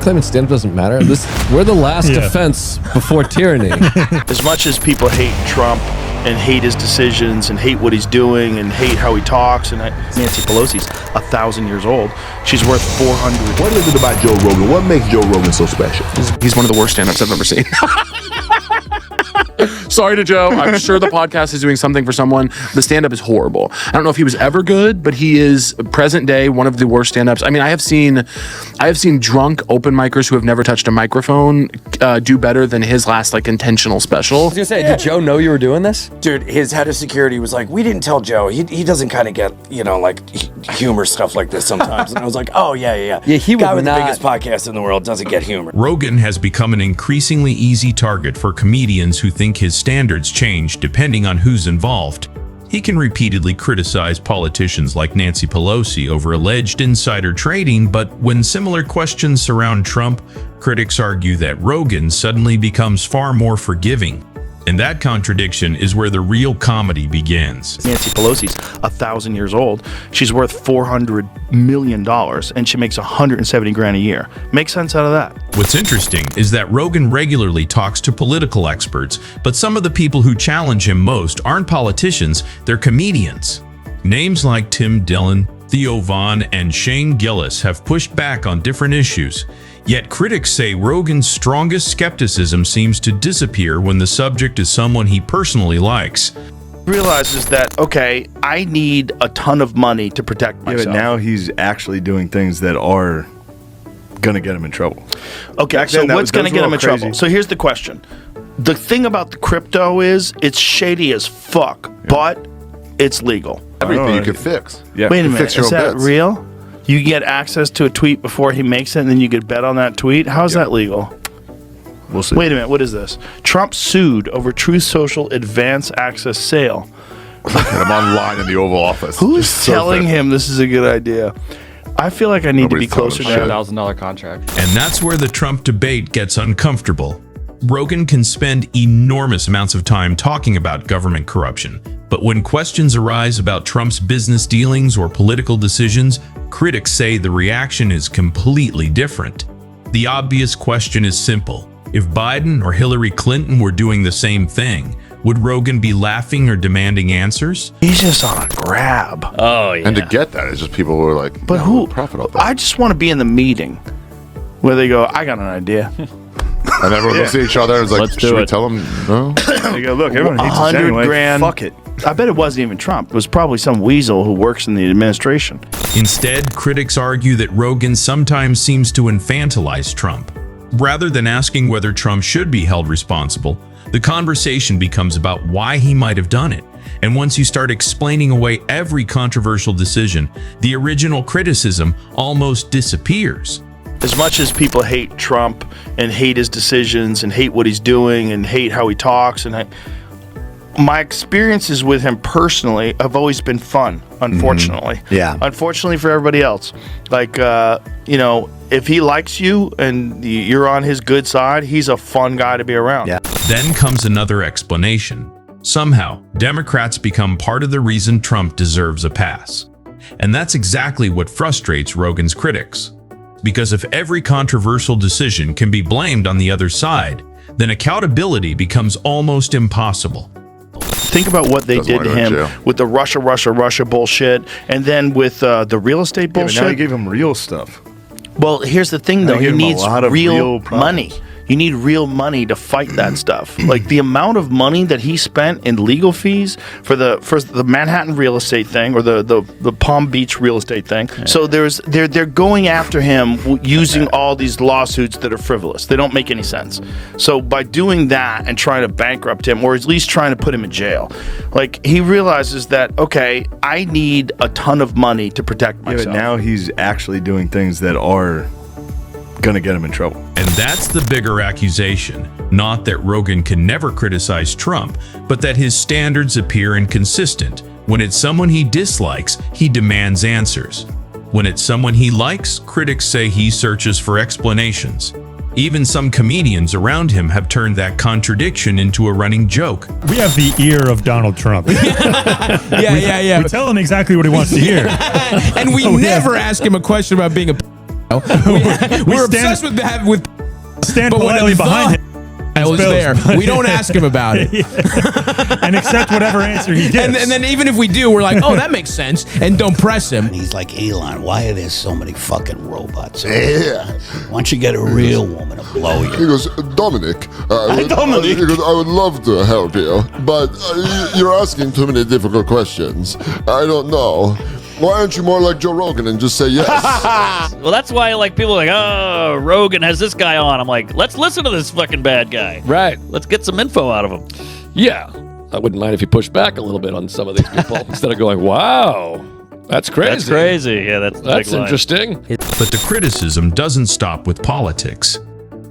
claiming stand-up doesn't matter? We're the last defense before tyranny. As much as people hate Trump and hate his decisions and hate what he's doing and hate how he talks, and Nancy Pelosi's 1,000 years old. She's worth 400. What is it about Joe Rogan? What makes Joe Rogan so special? He's one of the worst stand-ups I've ever seen. Sorry to Joe. I'm sure the podcast is doing something for someone. The stand-up is horrible. I don't know if he was ever good, but he is present day one of the worst stand-ups. I mean, I have seen drunk open micers who have never touched a microphone do better than his last intentional special. I was gonna say, did Joe know you were doing this? Dude, his head of security was like, we didn't tell Joe. He doesn't kind of get, humor stuff like this sometimes. And I was like, oh, yeah. Yeah, he guy would with not. the biggest podcast in the world doesn't get humor. Rogan has become an increasingly easy target for comedians who think his standards change depending on who's involved. He can repeatedly criticize politicians like Nancy Pelosi over alleged insider trading, but when similar questions surround Trump, critics argue that Rogan suddenly becomes far more forgiving. And that contradiction is where the real comedy begins. Nancy Pelosi's 1,000 years old. She's worth $400 million, and she makes $170,000 a year. Make sense out of that. What's interesting is that Rogan regularly talks to political experts, but some of the people who challenge him most aren't politicians, they're comedians. Names like Tim Dillon, Theo Vaughn, and Shane Gillis have pushed back on different issues. Yet critics say Rogan's strongest skepticism seems to disappear when the subject is someone he personally likes. Realizes that, okay, I need a ton of money to protect myself. Yeah, but now he's actually doing things that are going to get him in trouble. Okay, so what's going to get him in trouble? So here's the question. The thing about the crypto is it's shady as fuck, but it's legal. Everything you can fix. Yeah. Wait a minute, fix your is own that bets. real? You get access to a tweet before he makes it, and then you could bet on that tweet? How's that legal? We'll see. Wait a minute, what is this? Trump sued over Truth Social advance access sale. And I'm online in the Oval Office. Who is Just so telling fast. him this is a good idea? I feel like I need Nobody's to be closer telling him to shit. $1,000 contract. And that's where the Trump debate gets uncomfortable. Rogan can spend enormous amounts of time talking about government corruption, but when questions arise about Trump's business dealings or political decisions, critics say the reaction is completely different. The obvious question is simple. If Biden or Hillary Clinton were doing the same thing, would Rogan be laughing or demanding answers? He's just on a grab. Oh, yeah. And to get that, it's just people who are like, But who? profit off that? I just want to be in the meeting where they go, I got an idea. And everyone looks at each other and is like, Let's do should we it. tell them no? They go, look, everyone hates us anyway. $100,000. Fuck it. I bet it wasn't even Trump. It was probably some weasel who works in the administration. Instead, critics argue that Rogan sometimes seems to infantilize Trump. Rather than asking whether Trump should be held responsible, the conversation becomes about why he might have done it. And once you start explaining away every controversial decision, the original criticism almost disappears. As much as people hate Trump and hate his decisions and hate what he's doing and hate how he talks, my experiences with him personally have always been fun, unfortunately. Yeah. Unfortunately for everybody else. Like, if he likes you and you're on his good side, he's a fun guy to be around. Yeah. Then comes another explanation. Somehow, Democrats become part of the reason Trump deserves a pass. And that's exactly what frustrates Rogan's critics. Because if every controversial decision can be blamed on the other side, then accountability becomes almost impossible. Think about what they Doesn't did to wanna go to him jail. with the Russia bullshit, and then with the real estate Yeah, but bullshit. now he gave him real stuff. Well, here's the thing, though. They He give him a needs lot of real real problems. money. You need real money to fight that stuff. Like the amount of money that he spent in legal fees for the Manhattan real estate thing or the Palm Beach real estate thing. Yeah. So they're going after him using all these lawsuits that are frivolous. They don't make any sense. So by doing that and trying to bankrupt him, or at least trying to put him in jail, like he realizes that, okay, I need a ton of money to protect myself. Yeah, but now he's actually doing things that are going to get him in trouble. And that's the bigger accusation. Not that Rogan can never criticize Trump, but that his standards appear inconsistent. When it's someone he dislikes, he demands answers. When it's someone he likes, critics say he searches for explanations. Even some comedians around him have turned that contradiction into a running joke. We have the ear of Donald Trump. Yeah. We tell him exactly what he wants to hear. And we never ask him a question about being a We're obsessed with that. Stand but when politely we behind him. I was Bills, there. but- We don't ask him about it. And accept whatever answer he gives. And then even if we do, we're like, oh, that makes sense, and don't press him. And he's like, Elon, why are there so many fucking robots? Yeah. Why don't you get a real woman to blow you? He goes, Dominic, Dominic. he goes, I would love to help you, but you're asking too many difficult questions. I don't know. Why aren't you more like Joe Rogan and just say yes? Well, that's why like people are like, oh, Rogan has this guy on. I'm like, let's listen to this fucking bad guy. Right. Let's get some info out of him. Yeah. I wouldn't mind if you pushed back a little bit on some of these people instead of going, wow, that's crazy. That's crazy. Yeah, that's the big line. interesting. But the criticism doesn't stop with politics.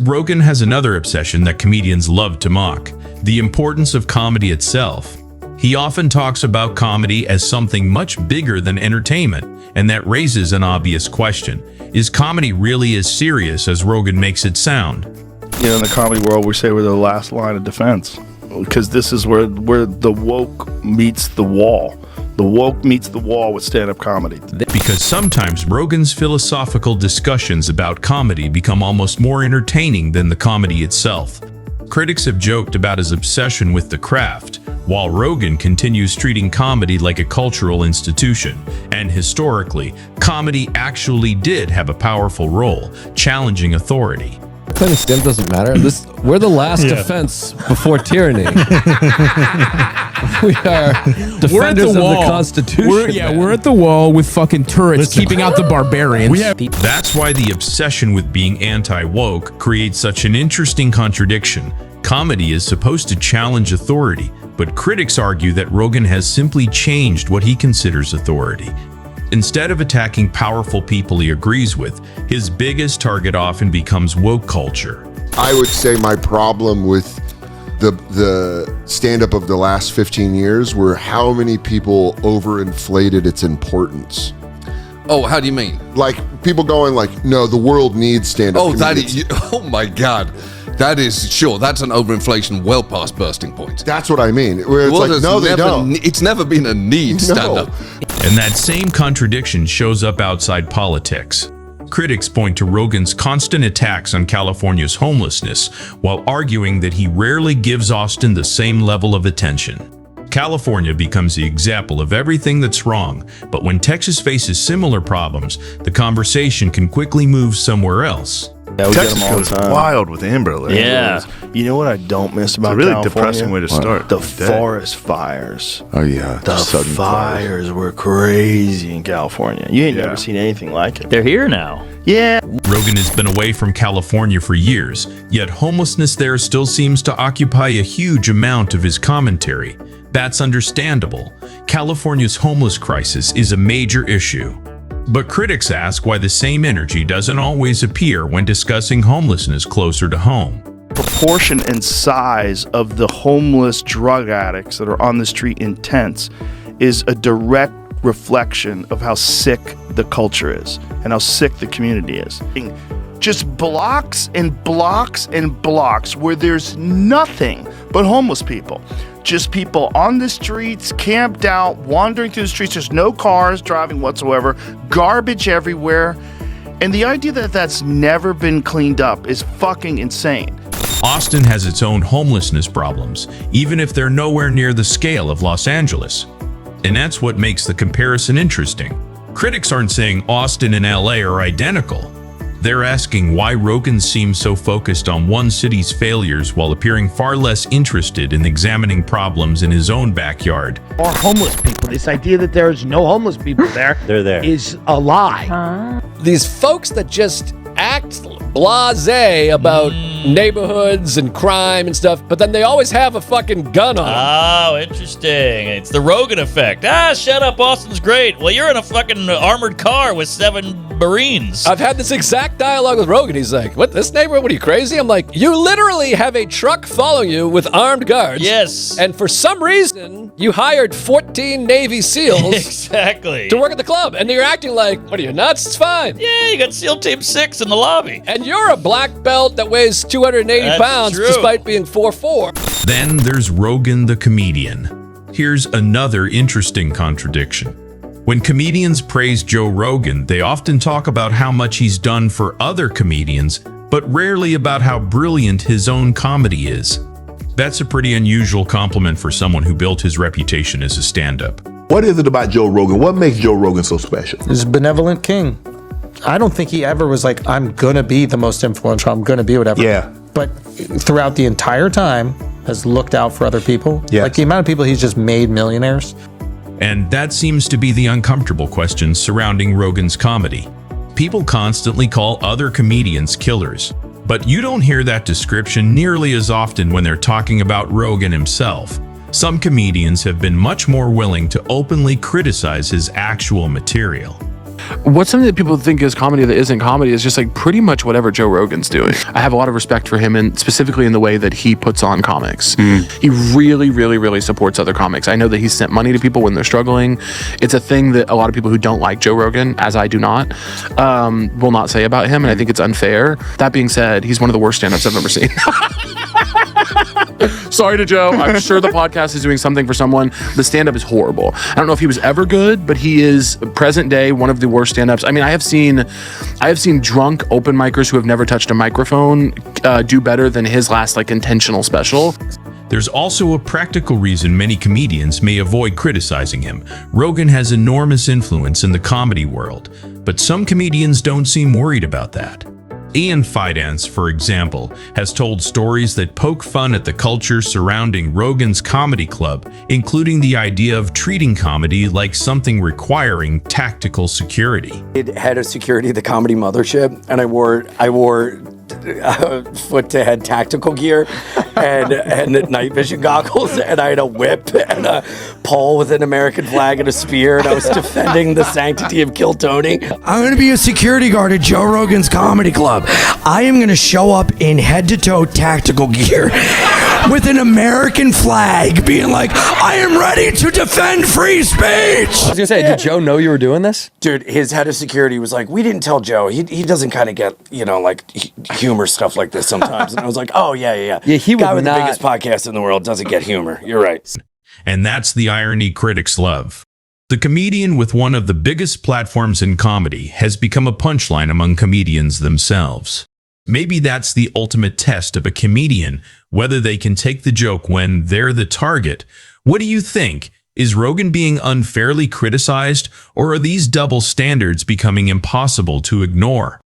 Rogan has another obsession that comedians love to mock: the importance of comedy itself. He often talks about comedy as something much bigger than entertainment, and that raises an obvious question. Is comedy really as serious as Rogan makes it sound? You know, in the comedy world, we say we're the last line of defense because this is where the woke meets the wall. The woke meets the wall with stand-up comedy. Because sometimes Rogan's philosophical discussions about comedy become almost more entertaining than the comedy itself. Critics have joked about his obsession with the craft, while Rogan continues treating comedy like a cultural institution. And historically, comedy actually did have a powerful role, challenging authority. Claiming STEM doesn't matter. We're the last defense before tyranny. We are defenders of the Constitution. We're at the wall with fucking turrets keeping out the barbarians. That's why the obsession with being anti-woke creates such an interesting contradiction. Comedy is supposed to challenge authority, but critics argue that Rogan has simply changed what he considers authority. Instead of attacking powerful people he agrees with, his biggest target often becomes woke culture. I would say my problem with the stand-up of the last 15 years were how many people overinflated its importance. Oh, how do you mean? Like, people going like, no, the world needs stand-up comedians. comedians. Oh my God. That is, sure, that's an overinflation well past bursting point. That's what I mean. Where it's like, no, they don't. It's never been a need stand-up. And that same contradiction shows up outside politics. Critics point to Rogan's constant attacks on California's homelessness, while arguing that he rarely gives Austin the same level of attention. California becomes the example of everything that's wrong, but when Texas faces similar problems, the conversation can quickly move somewhere else. Yeah, we Texas get them all goes the time. wild with Amber Alert. Yeah. You know what I don't miss about It's a really California? depressing way to start The the day. forest fires. Oh, yeah. The sudden fires were crazy in California. You ain't never seen anything like it. They're here now. Yeah. Rogan has been away from California for years, yet homelessness there still seems to occupy a huge amount of his commentary. That's understandable. California's homeless crisis is a major issue. But critics ask why the same energy doesn't always appear when discussing homelessness closer to home. Proportion and size of the homeless drug addicts that are on the street in tents is a direct reflection of how sick the culture is and how sick the community is. Just blocks and blocks and blocks where there's nothing but homeless people. Just people on the streets, camped out, wandering through the streets. There's no cars driving whatsoever, garbage everywhere. And the idea that that's never been cleaned up is fucking insane. Austin has its own homelessness problems, even if they're nowhere near the scale of Los Angeles. And that's what makes the comparison interesting. Critics aren't saying Austin and LA are identical. They're asking why Rogan seems so focused on one city's failures while appearing far less interested in examining problems in his own backyard. Or homeless people. This idea that there's no homeless people there They're there. is a lie. These folks that just act blasé about neighborhoods and crime and stuff, but then they always have a fucking gun on them. Oh, interesting. It's the Rogan effect. Ah, shut up, Austin's great. Well, you're in a fucking armored car with 7 Marines. I've had this exact dialogue with Rogan. He's like, what, this neighborhood? What, are you crazy? I'm like, you literally have a truck following you with armed guards. Yes. And for some reason, you hired 14 Navy SEALs Exactly. to work at the club. And you're acting like, what are you, nuts? It's fine. Yeah, you got SEAL Team 6 in the lobby. And you're a black belt that weighs 280 That's pounds true. despite being 4'4". Then there's Rogan the comedian. Here's another interesting contradiction. When comedians praise Joe Rogan, they often talk about how much he's done for other comedians, but rarely about how brilliant his own comedy is. That's a pretty unusual compliment for someone who built his reputation as a stand-up. What is it about Joe Rogan? What makes Joe Rogan so special? He's a benevolent king. I don't think he ever was like, I'm gonna be the most influential, I'm gonna be whatever. Yeah. But throughout the entire time, has looked out for other people. Yes. Like the amount of people he's just made millionaires. And that seems to be the uncomfortable question surrounding Rogan's comedy. People constantly call other comedians killers, but you don't hear that description nearly as often when they're talking about Rogan himself. Some comedians have been much more willing to openly criticize his actual material. What's something that people think is comedy that isn't comedy is just like pretty much whatever Joe Rogan's doing. I have a lot of respect for him, and specifically in the way that he puts on comics. He really, really, really supports other comics. I know that he's sent money to people when they're struggling. It's a thing that a lot of people who don't like Joe Rogan, as I do not, will not say about him, and I think it's unfair. That being said, he's one of the worst stand-ups I've ever seen. Sorry to Joe. I'm sure the podcast is doing something for someone. The stand-up is horrible. I don't know if he was ever good, but he is present day one of the worst stand-ups. I mean, I have seen drunk open micers who have never touched a microphone do better than his last like intentional special. There's also a practical reason many comedians may avoid criticizing him. Rogan has enormous influence in the comedy world, but some comedians don't seem worried about that. Ian Fidance, for example, has told stories that poke fun at the culture surrounding Rogan's comedy club, including the idea of treating comedy like something requiring tactical security. Head of security at the comedy mothership, and I wore foot to head tactical gear and night vision goggles, and I had a whip and a pole with an American flag and a spear, and I was defending the sanctity of Kill Tony. I'm going to be a security guard at Joe Rogan's comedy club. I am going to show up in head-to-toe tactical gear with an American flag, being like, I am ready to defend free speech. I was gonna say, did Joe know you were doing this? Dude, his head of security was like, we didn't tell Joe. He doesn't kind of get, like humor stuff like this sometimes. And I was like, oh, yeah. Yeah, he Guy would with not. the biggest podcast in the world doesn't get humor. You're right. And that's the irony critics love. The comedian with one of the biggest platforms in comedy has become a punchline among comedians themselves. Maybe that's the ultimate test of a comedian, whether they can take the joke when they're the target. What do you think? Is Rogan being unfairly criticized, or are these double standards becoming impossible to ignore?